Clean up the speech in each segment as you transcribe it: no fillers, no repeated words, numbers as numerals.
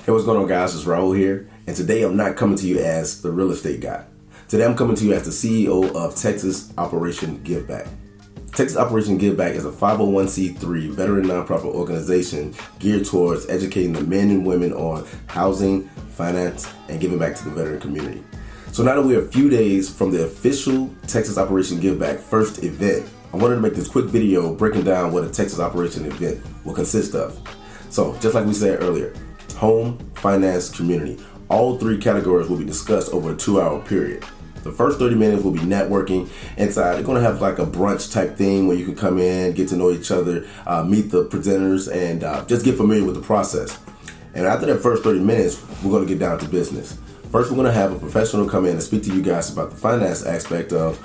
Hey, what's going on, guys? It's Raoul here, and today I'm not coming to you as the real estate guy. Today I'm coming to you as the CEO of Texas Operation Giveback. Texas Operation Giveback is a 501c3 veteran nonprofit organization geared towards educating the men and women on housing, finance, and giving back to the veteran community. So now that we're a few days from the official Texas Operation Giveback first event, I wanted to make this quick video breaking down what a Texas Operation event will consist of. So just like we said earlier, home, finance, community. All three categories will be discussed over a 2-hour period. The first 30 minutes will be networking inside. They're going to have like a brunch type thing where you can come in, get to know each other, meet the presenters, and just get familiar with the process. And after that first 30 minutes, we're going to get down to business. First, we're going to have a professional come in and speak to you guys about the finance aspect of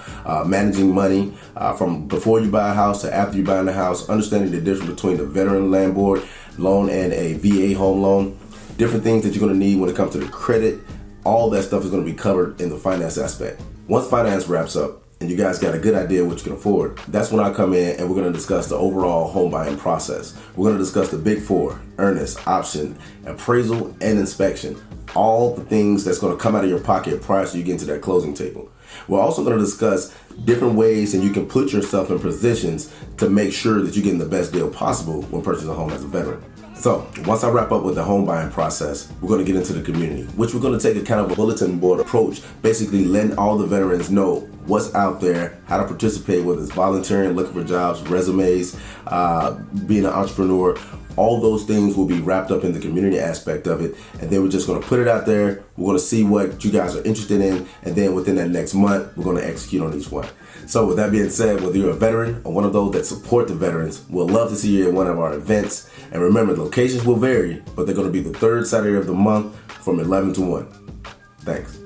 managing money from before you buy a house to after you buy the house, understanding the difference between a veteran landlord loan and a VA home loan, different things that you're going to need when it comes to the credit. All that stuff is going to be covered in the finance aspect. Once finance wraps up and you guys got a good idea what you can afford, that's when I come in and we're going to discuss the overall home buying process. We're going to discuss the big four: earnest, option, appraisal, and inspection. All the things that's going to come out of your pocket prior to you getting to that closing table. We're also going to discuss different ways that you can put yourself in positions to make sure that you're getting the best deal possible when purchasing a home as a veteran. So once I wrap up with the home buying process, we're going to get into the community, which we're going to take a kind of a bulletin board approach, basically letting all the veterans know what's out there, how to participate, whether it's volunteering, looking for jobs, resumes, being an entrepreneur. All those things will be wrapped up in the community aspect of it. And then we're just going to put it out there. We're going to see what you guys are interested in. And then within that next month, we're going to execute on each one. So with that being said, whether you're a veteran or one of those that support the veterans, we'll love to see you at one of our events. And remember, locations will vary, but they're going to be the third Saturday of the month from 11 to 1. Thanks.